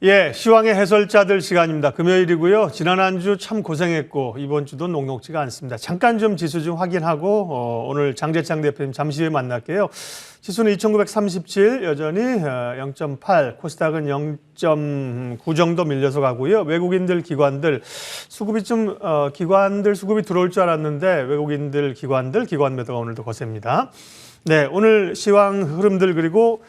예, 시황의 해설자들 시간입니다. 금요일이고요. 지난 한 주 참 고생했고 이번 주도 녹록지가 않습니다. 잠깐 좀 지수 좀 확인하고 오늘 장재창 대표님 잠시 후에 만날게요. 지수는 2937 여전히 0.8, 코스닥은 0.9 정도 밀려서 가고요. 외국인들, 기관들 수급이 좀 기관들 수급이 들어올 줄 알았는데 외국인들, 기관 매도가 오늘도 거셉니다. 네, 오늘 시황 흐름들 그리고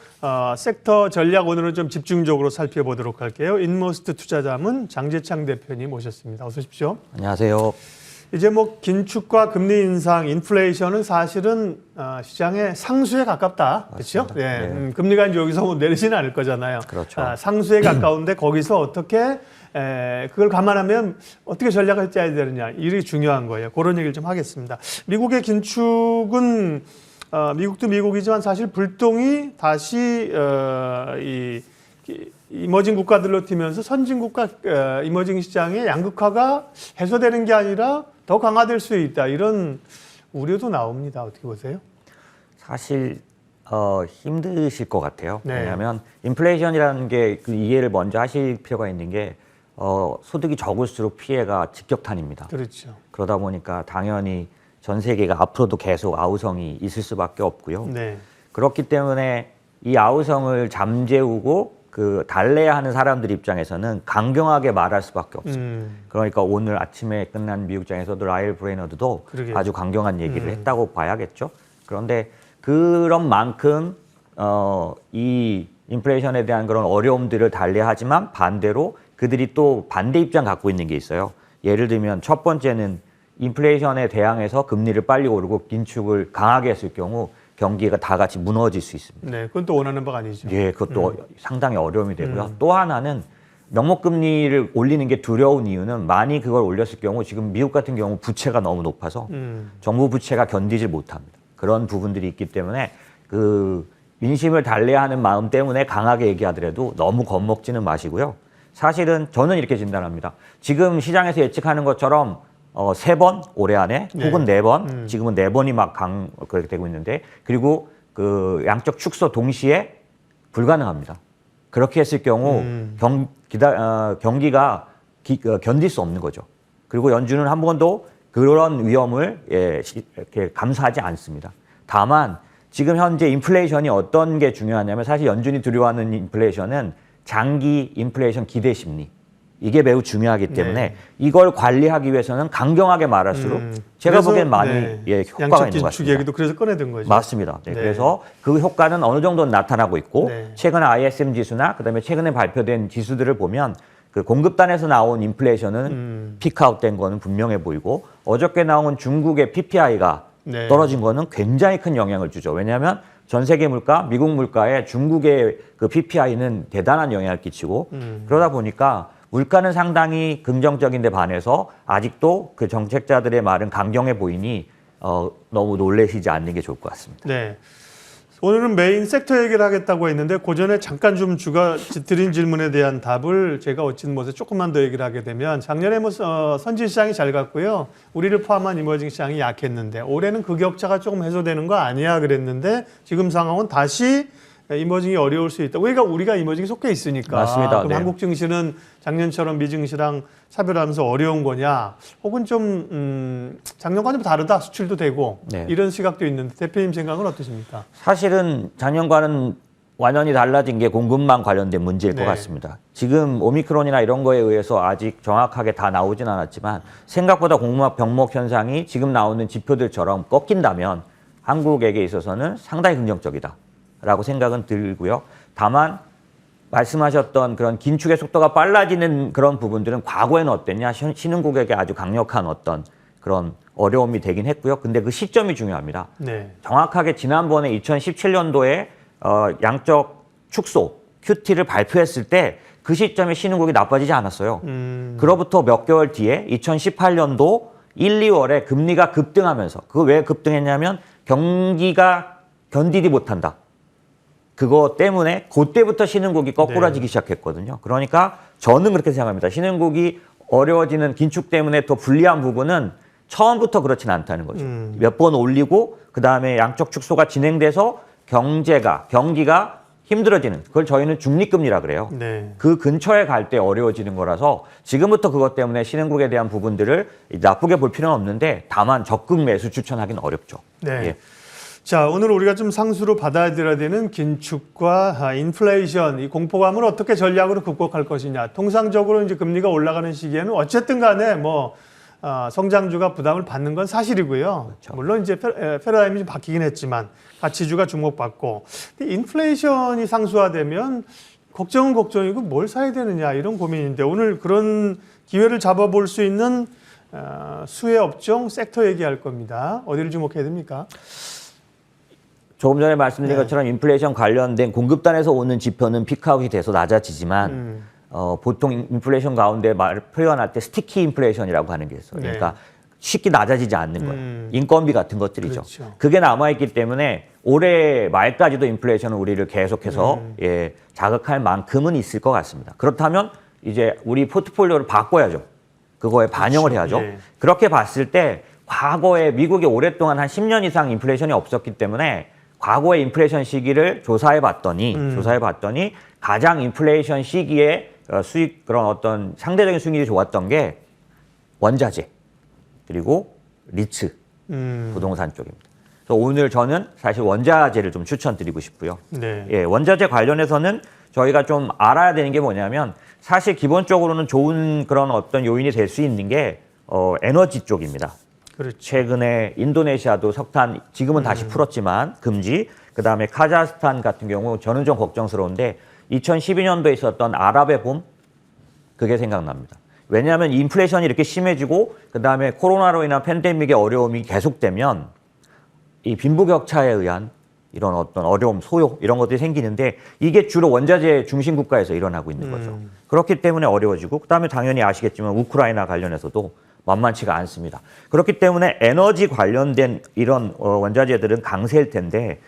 섹터 전략 오늘은 좀 집중적으로 살펴보도록 할게요. 인머스트 투자자문 장재창 대표님 모셨습니다. 어서 오십시오. 안녕하세요. 이제 뭐 긴축과 금리 인상, 인플레이션은 사실은 시장의 상수에 가깝다. 그렇죠? 네. 네. 금리가 이제 여기서 뭐 내리지는 않을 거잖아요. 그렇죠. 상수에 가까운데 거기서 어떻게 그걸 감안하면 어떻게 전략을 짜야 되느냐. 이게 중요한 거예요. 그런 얘기를 좀 하겠습니다. 미국의 긴축은 미국도 미국이지만 사실 불똥이 다시 이머징 국가들로 튀면서 선진 국가 이머징 시장의 양극화가 해소되는 게 아니라 더 강화될 수 있다. 이런 우려도 나옵니다. 어떻게 보세요? 사실 힘드실 것 같아요. 네. 왜냐하면 인플레이션이라는 게 그 이해를 먼저 하실 필요가 있는 게 소득이 적을수록 피해가 직격탄입니다. 그렇죠. 그러다 보니까 당연히 전 세계가 앞으로도 계속 아우성이 있을 수밖에 없고요. 네. 그렇기 때문에 이 아우성을 잠재우고 그 달래하는 사람들 입장에서는 강경하게 말할 수밖에 없습니다. 그러니까 오늘 아침에 끝난 미국장에서도 라일 브레이너드도 그러게요. 아주 강경한 얘기를 했다고 봐야겠죠. 그런데 그런 만큼 이 인플레이션에 대한 그런 어려움들을 달래하지만 반대로 그들이 또 반대 입장 갖고 있는 게 있어요. 예를 들면 첫 번째는 인플레이션에 대항해서 금리를 빨리 오르고 긴축을 강하게 했을 경우 경기가 다 같이 무너질 수 있습니다. 네, 그건 또 원하는 바가 아니죠. 예, 그것도 상당히 어려움이 되고요. 또 하나는 명목금리를 올리는 게 두려운 이유는 많이 그걸 올렸을 경우 지금 미국 같은 경우 부채가 너무 높아서 정부 부채가 견디질 못합니다. 그런 부분들이 있기 때문에 그 민심을 달래하는 마음 때문에 강하게 얘기하더라도 너무 겁먹지는 마시고요. 사실은 저는 이렇게 진단합니다. 지금 시장에서 예측하는 것처럼 3번 올해 안에 혹은 4번 지금은 4번이 막 그렇게 되고 있는데 그리고 그 양적 축소 동시에 불가능합니다. 그렇게 했을 경우 경기가 견딜 수 없는 거죠. 그리고 연준은 한 번도 그런 위험을 이렇게 감수하지 않습니다. 다만 지금 현재 인플레이션이 어떤 게 중요하냐면 사실 연준이 두려워하는 인플레이션은 장기 인플레이션 기대 심리. 이게 매우 중요하기 때문에 네. 이걸 관리하기 위해서는 강경하게 말할수록 제가 보기엔 많이 효과가 있는 것 같습니다. 얘기도 그래서 꺼내든 거죠. 맞습니다. 네. 네. 그래서 그 효과는 어느 정도는 나타나고 있고 네. 최근에 ISM 지수나 그다음에 최근에 발표된 지수들을 보면 그 공급단에서 나온 인플레이션은 피크아웃된 거는 분명해 보이고 어저께 나온 중국의 PPI가 네. 떨어진 거는 굉장히 큰 영향을 주죠. 왜냐하면 전 세계 물가, 미국 물가에 중국의 그 PPI는 대단한 영향을 끼치고 그러다 보니까 물가는 상당히 긍정적인데 반해서 아직도 그 정책자들의 말은 강경해 보이니 너무 놀라시지 않는 게 좋을 것 같습니다. 네. 오늘은 메인 섹터 얘기를 하겠다고 했는데 그 전에 잠깐 좀 드린 질문에 대한 답을 제가 어찌는 못해 조금만 더 얘기를 하게 되면 작년에 뭐 선진 시장이 잘 갔고요. 우리를 포함한 이머징 시장이 약했는데 올해는 그 격차가 조금 해소되는 거 아니야 그랬는데 지금 상황은 다시 이머징이 어려울 수 있다. 우리가 이머징이 속해 있으니까. 맞습니다. 그럼 네. 한국 증시는 작년처럼 미 증시랑 차별하면서 어려운 거냐? 혹은 좀 작년과는 좀 다르다. 수출도 되고 네. 이런 시각도 있는데 대표님 생각은 어떠십니까? 사실은 작년과는 완전히 달라진 게 공급망 관련된 문제일 네. 것 같습니다. 지금 오미크론이나 이런 거에 의해서 아직 정확하게 다 나오진 않았지만 생각보다 공급망 병목 현상이 지금 나오는 지표들처럼 꺾인다면 한국에게 있어서는 상당히 긍정적이다. 라고 생각은 들고요. 다만 말씀하셨던 그런 긴축의 속도가 빨라지는 그런 부분들은 과거에는 어땠냐? 신흥국에게 아주 강력한 어떤 그런 어려움이 되긴 했고요. 근데 그 시점이 중요합니다. 네. 정확하게 지난번에 2017년도에 양적 축소 QT를 발표했을 때 그 시점에 신흥국이 나빠지지 않았어요. 그로부터 몇 개월 뒤에 2018년도 1, 2월에 금리가 급등하면서 그거 왜 급등했냐면 경기가 견디지 못한다. 그거 때문에 그때부터 신흥국이 거꾸라지기 시작했거든요. 그러니까 저는 그렇게 생각합니다. 신흥국이 어려워지는 긴축 때문에 더 불리한 부분은 처음부터 그렇진 않다는 거죠. 몇 번 올리고 그다음에 양적 축소가 진행돼서 경기가 힘들어지는 그걸 저희는 중립금리라 그래요. 네. 그 근처에 갈 때 어려워지는 거라서 지금부터 그것 때문에 신흥국에 대한 부분들을 나쁘게 볼 필요는 없는데 다만 적극 매수 추천하기는 어렵죠. 네. 예. 자, 오늘 우리가 좀 상수로 받아들여야 되는 긴축과 인플레이션, 이 공포감을 어떻게 전략으로 극복할 것이냐. 통상적으로 이제 금리가 올라가는 시기에는 어쨌든 간에 성장주가 부담을 받는 건 사실이고요. 그렇죠. 물론 이제 패러다임이 좀 바뀌긴 했지만 가치주가 주목받고, 근데 인플레이션이 상수화되면 걱정은 걱정이고 뭘 사야 되느냐 이런 고민인데 오늘 그런 기회를 잡아볼 수 있는 수혜 업종 섹터 얘기할 겁니다. 어디를 주목해야 됩니까? 조금 전에 말씀드린 것처럼 인플레이션 관련된 공급단에서 오는 지표는 피크아웃이 돼서 낮아지지만 보통 인플레이션 가운데 표현할 때 스티키 인플레이션이라고 하는 게 있어요. 그러니까 쉽게 낮아지지 않는 거예요. 인건비 같은 것들이죠. 그렇죠. 그게 남아있기 때문에 올해 말까지도 인플레이션은 우리를 계속해서 자극할 만큼은 있을 것 같습니다. 그렇다면 이제 우리 포트폴리오를 바꿔야죠. 그거에 반영을 해야죠. 예. 그렇게 봤을 때 과거에 미국이 오랫동안 한 10년 이상 인플레이션이 없었기 때문에 과거의 인플레이션 시기를 조사해 봤더니 가장 인플레이션 시기에 수익 그런 어떤 상대적인 수익률이 좋았던 게 원자재 그리고 리츠 부동산 쪽입니다. 그래서 오늘 저는 사실 원자재를 좀 추천드리고 싶고요. 네. 예, 원자재 관련해서는 저희가 좀 알아야 되는 게 뭐냐면 사실 기본적으로는 좋은 그런 어떤 요인이 될 수 있는 게 에너지 쪽입니다. 그렇죠. 최근에 인도네시아도 석탄 지금은 다시 풀었지만 금지. 그다음에 카자흐스탄 같은 경우 저는 좀 걱정스러운데 2012년도에 있었던 아랍의 봄 그게 생각납니다. 왜냐하면 인플레이션이 이렇게 심해지고 그다음에 코로나로 인한 팬데믹의 어려움이 계속되면 이 빈부격차에 의한 이런 어떤 어려움, 소요 이런 것들이 생기는데 이게 주로 원자재 중심 국가에서 일어나고 있는 거죠. 그렇기 때문에 어려워지고 그다음에 당연히 아시겠지만 우크라이나 관련해서도 만만치가 않습니다. 그렇기 때문에 에너지 관련된 이런 원자재들은 강세일 텐데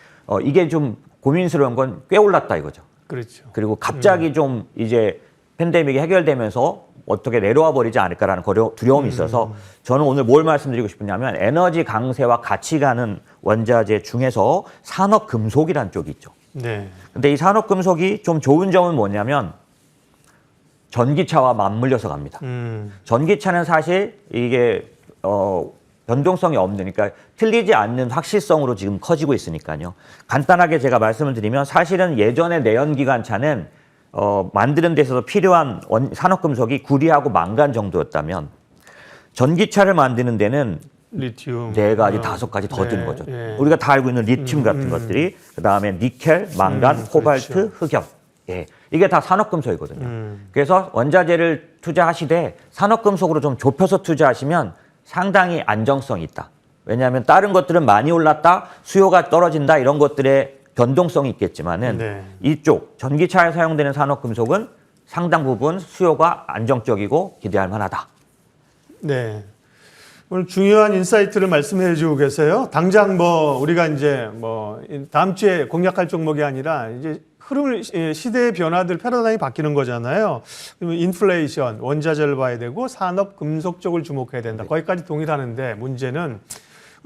이게 좀 고민스러운 건 꽤 올랐다 이거죠. 그렇죠. 그리고 갑자기 좀 이제 팬데믹이 해결되면서 어떻게 내려와 버리지 않을까라는 두려움이 있어서 저는 오늘 뭘 말씀드리고 싶으냐면 에너지 강세와 같이 가는 원자재 중에서 산업금속이라는 쪽이 있죠. 네. 근데 이 산업금속이 좀 좋은 점은 뭐냐면 전기차와 맞물려서 갑니다. 전기차는 사실 이게 변동성이 없는, 그러니까 틀리지 않는 확실성으로 지금 커지고 있으니까요. 간단하게 제가 말씀을 드리면 사실은 예전에 내연기관차는 만드는 데 있어서 필요한 산업금속이 구리하고 망간 정도였다면 전기차를 만드는 데는 리튬 4가지, 5가지 더 드는 거죠. 예. 우리가 다 알고 있는 리튬 같은 것들이 그다음에 니켈, 망간, 코발트, 그렇죠. 흑염. 예. 이게 다 산업금속이거든요. 그래서 원자재를 투자하시되 산업금속으로 좀 좁혀서 투자하시면 상당히 안정성이 있다. 왜냐하면 다른 것들은 많이 올랐다, 수요가 떨어진다 이런 것들의 변동성이 있겠지만은 네. 이쪽 전기차에 사용되는 산업금속은 상당 부분 수요가 안정적이고 기대할 만하다. 네. 오늘 중요한 인사이트를 말씀해 주고 계세요. 당장 우리가 이제 다음 주에 공략할 종목이 아니라 이제 시대의 변화들 패러다임이 바뀌는 거잖아요. 그러면 인플레이션, 원자재를 봐야 되고 산업 금속 쪽을 주목해야 된다. 거기까지 동일하는데 문제는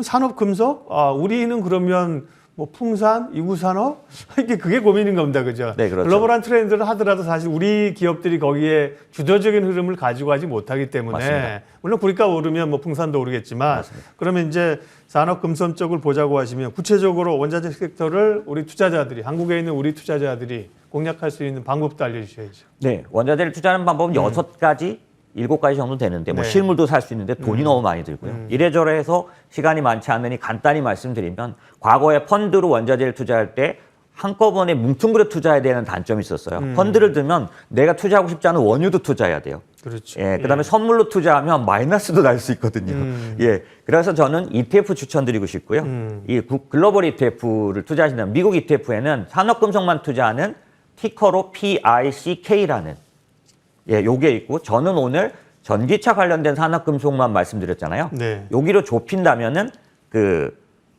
산업 금속? 우리는 그러면 풍산, 이구산업? 그게 고민인 겁니다. 그죠? 네, 그렇죠. 글로벌한 트렌드를 하더라도 사실 우리 기업들이 거기에 주도적인 흐름을 가지고 가지 못하기 때문에 맞습니다. 물론 구리가 오르면 풍산도 오르겠지만 맞습니다. 그러면 이제 산업 금속 쪽을 보자고 하시면 구체적으로 원자재 섹터를 우리 투자자들이 한국에 있는 우리 투자자들이 공략할 수 있는 방법도 알려주셔야죠. 네, 원자재를 투자하는 방법은 6가지, 7가지 정도 되는데 네. 실물도 살 수 있는데 돈이 너무 많이 들고요. 이래저래 해서 시간이 많지 않으니 간단히 말씀드리면 과거에 펀드로 원자재를 투자할 때 한꺼번에 뭉뚱그려 투자해야 되는 단점이 있었어요. 펀드를 들면 내가 투자하고 싶지 않은 원유도 투자해야 돼요. 그렇죠. 예, 그다음에 선물로 투자하면 마이너스도 날 수 있거든요. 예, 그래서 저는 ETF 추천드리고 싶고요. 이 글로벌 ETF를 투자하신다면 미국 ETF에는 산업금속만 투자하는 티커로 PICK라는 요게 있고 저는 오늘 전기차 관련된 산업금속만 말씀드렸잖아요. 네. 여기로 좁힌다면은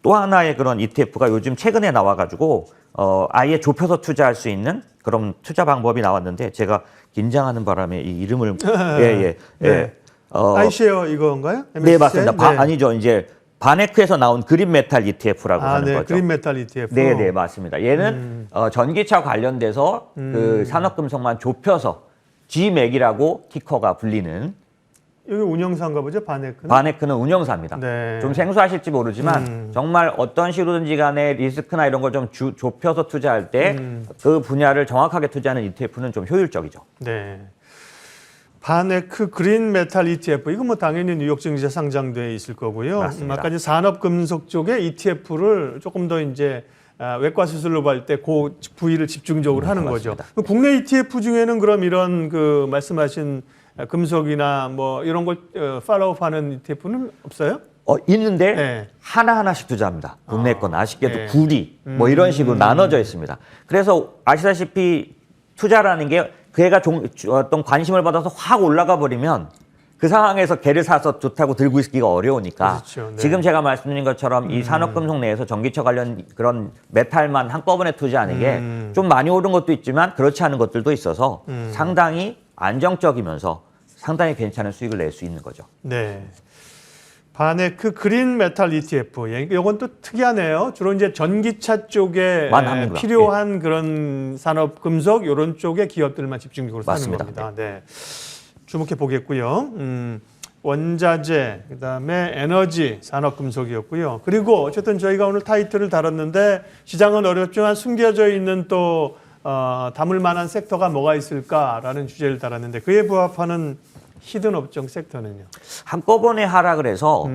또 하나의 그런 ETF가 요즘 최근에 나와가지고 아예 좁혀서 투자할 수 있는 그런 투자 방법이 나왔는데 제가 긴장하는 바람에 이 이름을 네. 아이쉐어 이건가요? 네, 맞습니다. 네. 아니죠. 이제 바네크에서 나온 그린 메탈 ETF라고 하는 네, 거죠. 그린 메탈 ETF. 네, 맞습니다. 얘는 전기차 관련돼서 그 산업금속만 좁혀서 GMAC이라고 티커가 불리는 여기 운영사인가 보죠, 바네크는? 바네크는 운영사입니다. 네. 좀 생소하실지 모르지만 정말 어떤 식으로든지 간에 리스크나 이런 걸 좀 좁혀서 투자할 때 그 분야를 정확하게 투자하는 ETF는 좀 효율적이죠. 네. 바네크 그린 메탈 ETF 이거 뭐 당연히 뉴욕 증시에 상장돼 있을 거고요. 맞습니다. 아까 이제 산업 금속 쪽에 ETF를 조금 더 이제 외과 수술로 볼 때 그 부위를 집중적으로 하는 맞습니다. 거죠. 국내 ETF 중에는 그럼 이런 그 말씀하신 금속이나 뭐 이런 걸 팔로우하는 ETF는 없어요? 있는데 네. 하나하나씩 투자합니다. 국내 건 아쉽게도 네. 구리 뭐 이런 식으로 나눠져 있습니다. 그래서 아시다시피 투자라는 게 걔가 어떤 관심을 받아서 확 올라가 버리면 그 상황에서 걔를 사서 좋다고 들고 있기가 어려우니까 그렇죠. 네. 지금 제가 말씀드린 것처럼 이 산업금속 내에서 전기차 관련 그런 메탈만 한꺼번에 투자하는 게 좀 많이 오른 것도 있지만 그렇지 않은 것들도 있어서 상당히 안정적이면서 상당히 괜찮은 수익을 낼 수 있는 거죠. 네. 바네크 그린 메탈 ETF. 이건 또 특이하네요. 주로 이제 전기차 쪽에 합니다. 필요한 그런 산업 금속 이런 쪽의 기업들만 집중적으로 사는 맞습니다. 겁니다. 네. 주목해 보겠고요. 원자재, 그다음에 에너지, 산업 금속이었고요. 그리고 어쨌든 저희가 오늘 타이틀을 다뤘는데 시장은 어렵지만 숨겨져 있는 또 담을 만한 섹터가 뭐가 있을까라는 주제를 다뤘는데 그에 부합하는 히든 업종 섹터는요. 한꺼번에 하락을 해서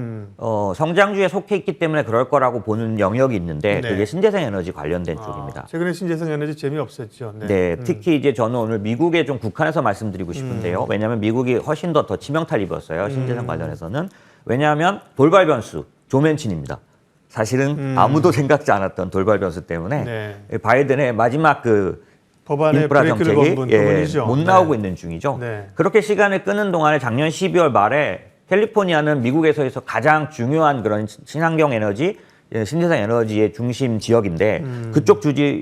성장주에 속해 있기 때문에 그럴 거라고 보는 영역이 있는데 네. 그게 신재생 에너지 관련된 쪽입니다. 최근에 신재생 에너지 재미없었죠. 네. 네, 특히 이제 저는 오늘 미국에 좀 국한해서 말씀드리고 싶은데요. 왜냐하면 미국이 훨씬 더 치명타를 입었어요. 신재생 관련해서는. 왜냐하면 돌발 변수, 조맨친입니다. 사실은 아무도 생각지 않았던 돌발 변수 때문에 네. 바이든의 마지막 그 법안에 인프라 브레이크를 정책이 건 부분이죠. 못 나오고 있는 중이죠. 네. 그렇게 시간을 끄는 동안에 작년 12월 말에 캘리포니아는 미국에서 가장 중요한 그런 친환경 에너지, 신재생 에너지의 중심 지역인데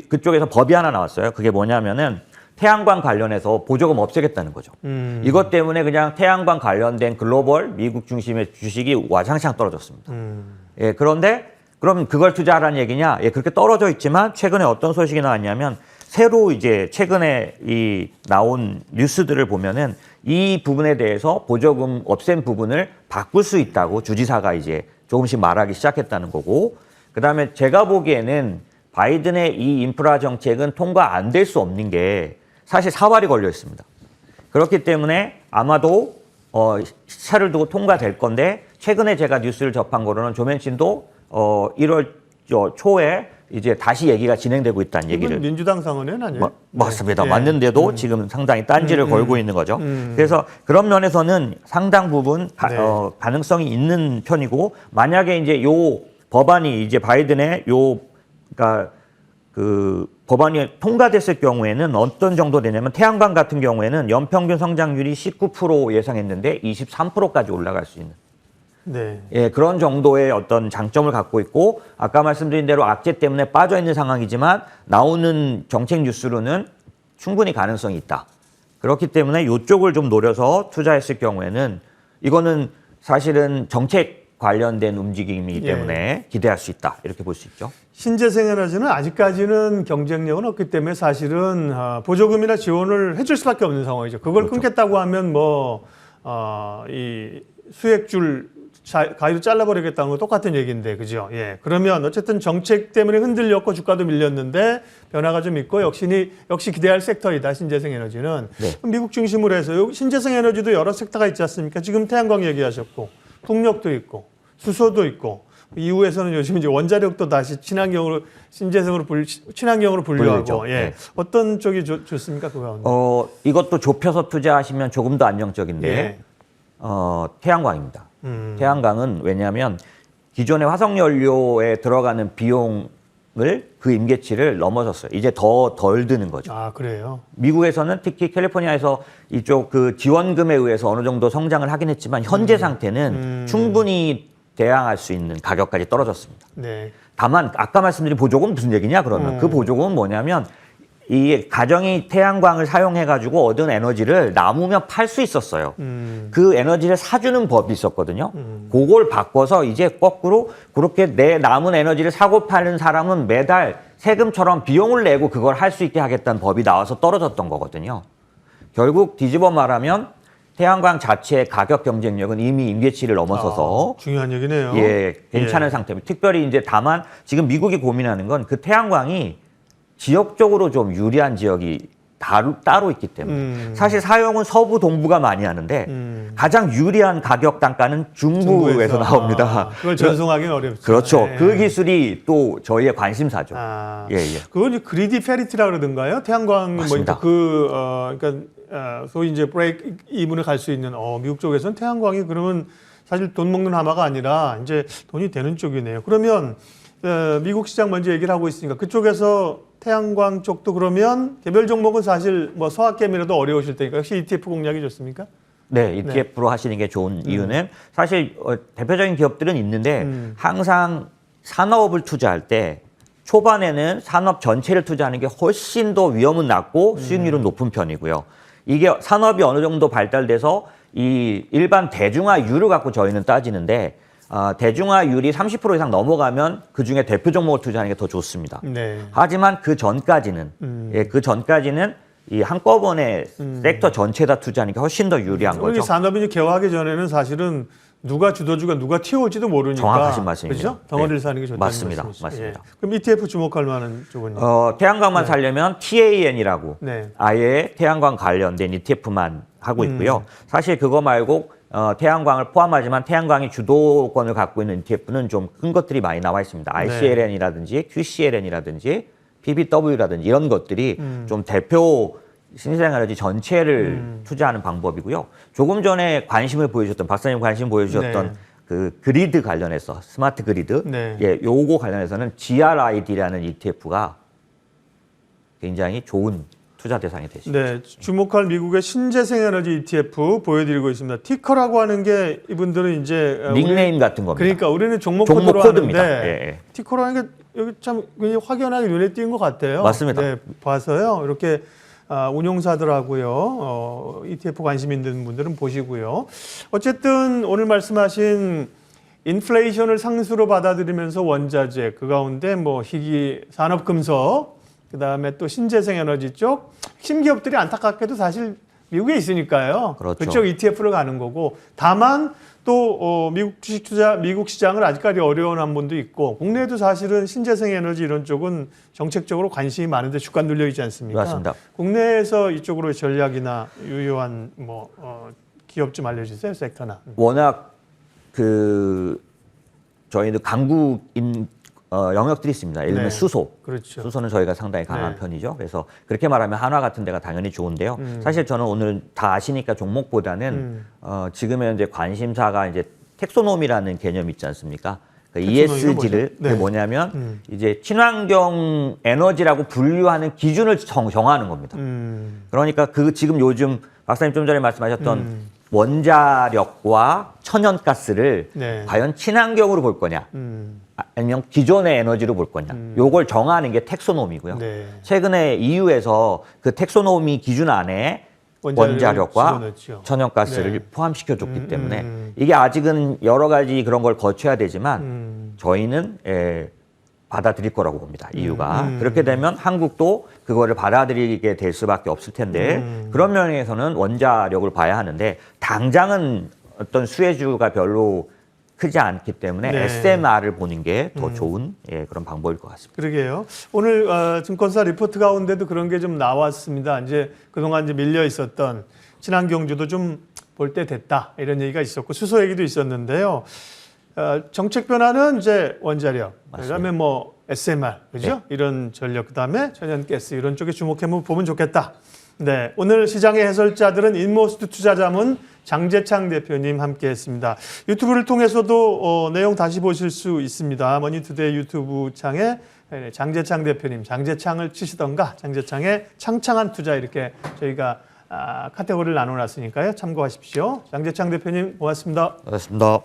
그쪽에서 법이 하나 나왔어요. 그게 뭐냐면은 태양광 관련해서 보조금 없애겠다는 거죠. 이것 때문에 그냥 태양광 관련된 글로벌 미국 중심의 주식이 와장창 떨어졌습니다. 예, 그런데 그럼 그걸 투자하라는 얘기냐? 예, 그렇게 떨어져 있지만 최근에 어떤 소식이 나왔냐면 새로 이제 최근에 이 나온 뉴스들을 보면은 이 부분에 대해서 보조금 없앤 부분을 바꿀 수 있다고 주지사가 이제 조금씩 말하기 시작했다는 거고, 그다음에 제가 보기에는 바이든의 이 인프라 정책은 통과 안 될 수 없는 게 사실 사활이 걸려 있습니다. 그렇기 때문에 아마도 시차를 두고 통과될 건데 최근에 제가 뉴스를 접한 거로는 조맨친도 1월 초에 이제 다시 얘기가 진행되고 있다는 얘기를. 민주당 상원은 아니에요? 맞습니다. 네. 맞는데도 지금 상당히 딴지를 걸고 있는 거죠. 그래서 그런 면에서는 상당 부분 가능성이 있는 편이고, 만약에 이제 요 법안이 이제 바이든의 그러니까 그 법안이 통과됐을 경우에는 어떤 정도 되냐면 태양광 같은 경우에는 연평균 성장률이 19% 예상했는데 23%까지 올라갈 수 있는. 네. 예, 그런 정도의 어떤 장점을 갖고 있고, 아까 말씀드린 대로 악재 때문에 빠져 있는 상황이지만 나오는 정책 뉴스로는 충분히 가능성이 있다. 그렇기 때문에 이쪽을 좀 노려서 투자했을 경우에는 이거는 사실은 정책 관련된 움직임이기 때문에 기대할 수 있다. 이렇게 볼 수 있죠. 신재생 에너지는 아직까지는 경쟁력은 없기 때문에 사실은 보조금이나 지원을 해줄 수밖에 없는 상황이죠. 그걸 그렇죠. 끊겠다고 하면 이 수익줄 가위로 잘라버리겠다는 거 똑같은 얘기인데, 그죠? 예. 그러면 어쨌든 정책 때문에 흔들렸고 주가도 밀렸는데 변화가 좀 있고 역시 기대할 섹터이다, 신재생 에너지는. 네. 그럼 미국 중심으로 해서 신재생 에너지도 여러 섹터가 있지 않습니까? 지금 태양광 얘기하셨고, 풍력도 있고, 수소도 있고, 이후에서는 요즘 이제 원자력도 다시 친환경으로 친환경으로 분류하고, 분류죠. 예. 네. 어떤 쪽이 좋습니까, 그 가운데? 이것도 좁혀서 투자하시면 조금 더 안정적인데 예. 태양광입니다. 태양광은 왜냐하면 기존의 화석연료에 들어가는 비용을 그 임계치를 넘어섰어요. 이제 덜 드는 거죠. 아, 그래요? 미국에서는 특히 캘리포니아에서 이쪽 그 지원금에 의해서 어느 정도 성장을 하긴 했지만 현재 상태는 충분히 대항할 수 있는 가격까지 떨어졌습니다. 네. 다만 아까 말씀드린 보조금 무슨 얘기냐 그러면 그 보조금은 뭐냐면 이 가정이 태양광을 사용해가지고 얻은 에너지를 남으면 팔 수 있었어요. 그 에너지를 사주는 법이 있었거든요. 그걸 바꿔서 이제 거꾸로 그렇게 내 남은 에너지를 사고 파는 사람은 매달 세금처럼 비용을 내고 그걸 할 수 있게 하겠다는 법이 나와서 떨어졌던 거거든요. 결국 뒤집어 말하면 태양광 자체의 가격 경쟁력은 이미 임계치를 넘어서서 중요한 얘기네요. 예, 괜찮은 상태입니다. 특별히 이제 다만 지금 미국이 고민하는 건 그 태양광이 지역적으로 좀 유리한 지역이 따로 있기 때문에 사실 사용은 서부 동부가 많이 하는데 가장 유리한 가격 단가는 중부에서 나옵니다. 그걸 전송하기는 어렵죠. 그렇죠. 네. 그 기술이 또 저희의 관심사죠. 예. 예. 그건 이제 그리디 페리티라 그러던가요? 태양광 맞습니다. 소위 이제 브레이크 이븐을 갈 수 있는 미국 쪽에서는 태양광이 그러면 사실 돈 먹는 하마가 아니라 이제 돈이 되는 쪽이네요. 그러면 미국 시장 먼저 얘기를 하고 있으니까 그쪽에서 태양광 쪽도 그러면 개별 종목은 사실 뭐 소확겜이라도 어려우실 테니까 역시 ETF 공략이 좋습니까? 네, ETF로 하시는 게 좋은 이유는 사실 대표적인 기업들은 있는데 항상 산업을 투자할 때 초반에는 산업 전체를 투자하는 게 훨씬 더 위험은 낮고 수익률은 높은 편이고요. 이게 산업이 어느 정도 발달돼서 이 일반 대중화율을 갖고 저희는 따지는데 대중화율이 30% 이상 넘어가면 그중에 대표 종목을 투자하는 게 더 좋습니다. 네. 하지만 그 전까지는 이 한꺼번에 섹터 전체에다 투자하는 게 훨씬 더 유리한 거죠. 산업이 개화하기 전에는 사실은 누가 주도주가 누가 튀어올지도 모르니까. 정확하신 말씀이죠. 그렇죠? 덩어리를 사는 게 좋다는 맞습니다. 말씀이시죠. 맞습니다. 예. 그럼 ETF 주목할 만한 쪽은요? 태양광만 살려면 TAN이라고 네. 아예 태양광 관련된 ETF만 하고 있고요. 사실 그거 말고 태양광을 포함하지만 태양광이 주도권을 갖고 있는 ETF는 좀 큰 것들이 많이 나와 있습니다. ICLN이라든지 QCLN이라든지 PBW라든지 이런 것들이 좀 대표 신생에너지 전체를 투자하는 방법이고요. 조금 전에 관심을 보여주셨던 박사님 관심 보여주셨던 그 그리드 관련해서 스마트 그리드 요거 관련해서는 GRID라는 ETF가 굉장히 좋은 투자 대상이 되십니다. 네, 주목할 미국의 신재생에너지 ETF 보여드리고 있습니다. 티커라고 하는 게 이분들은 이제 닉네임 같은 겁니다. 그러니까 우리는 종목 코드입니다. 하는데 티커라는 게 여기 참 굉장히 확연하게 눈에 띄는 것 같아요. 맞습니다. 네, 봐서요. 이렇게 운용사들하고요, ETF 관심 있는 분들은 보시고요. 어쨌든 오늘 말씀하신 인플레이션을 상수로 받아들이면서 원자재 그 가운데 뭐 희귀 산업금속 그다음에 또 신재생에너지 쪽 핵심 기업들이 안타깝게도 사실 미국에 있으니까요. 그렇죠. 그쪽 ETF로 가는 거고 다만 또 미국 주식 투자, 미국 시장을 아직까지 어려워하는 분도 있고 국내에도 사실은 신재생에너지 이런 쪽은 정책적으로 관심이 많은데 주가 눌려 있지 않습니까? 맞습니다. 국내에서 이쪽으로 전략이나 유효한 기업 좀 알려주세요, 섹터나. 워낙 저희도 강국인 영역들이 있습니다. 예를 들면 수소. 그렇죠. 수소는 저희가 상당히 강한 편이죠. 그래서 그렇게 말하면 한화 같은 데가 당연히 좋은데요. 사실 저는 오늘 다 아시니까 종목보다는 지금 현재 관심사가 이제 텍소노미라는 개념이 있지 않습니까? 그 ESG를 그게 뭐냐면 이제 친환경 에너지라고 분류하는 기준을 정하는 겁니다. 그러니까 지금 요즘 박사님 좀 전에 말씀하셨던 원자력과 천연가스를 과연 친환경으로 볼 거냐 아니면 기존의 에너지로 볼 거냐 요걸 정하는 게 텍소노미고요. 최근에 EU에서 그 텍소노미 기준 안에 원자력과 천연가스를 포함시켜줬기 때문에 이게 아직은 여러 가지 그런 걸 거쳐야 되지만 저희는 받아들일 거라고 봅니다. EU가. 그렇게 되면 한국도 그거를 받아들이게 될 수밖에 없을 텐데 그런 면에서는 원자력을 봐야 하는데 당장은 어떤 수혜주가 별로 크지 않기 때문에 SMR을 보는 게 더 좋은 그런 방법일 것 같습니다. 그러게요. 오늘 증권사 리포트 가운데도 그런 게 좀 나왔습니다. 이제 그동안 이제 밀려 있었던 친환경주도 좀 볼 때 됐다 이런 얘기가 있었고 수소 얘기도 있었는데요. 정책 변화는 이제 원자력, 그다음에 뭐 SMR, 그죠? 이런 전력, 그다음에 천연가스 이런 쪽에 주목해 보면 좋겠다. 네, 오늘 시장의 해설자들은 인모스트 투자자문 장재창 대표님 함께했습니다. 유튜브를 통해서도 내용 다시 보실 수 있습니다. 머니투데이 유튜브 창에 장재창 대표님, 장재창을 치시던가 장재창의 창창한 투자 이렇게 저희가 카테고리를 나눠놨으니까요. 참고하십시오. 장재창 대표님 고맙습니다. 고맙습니다.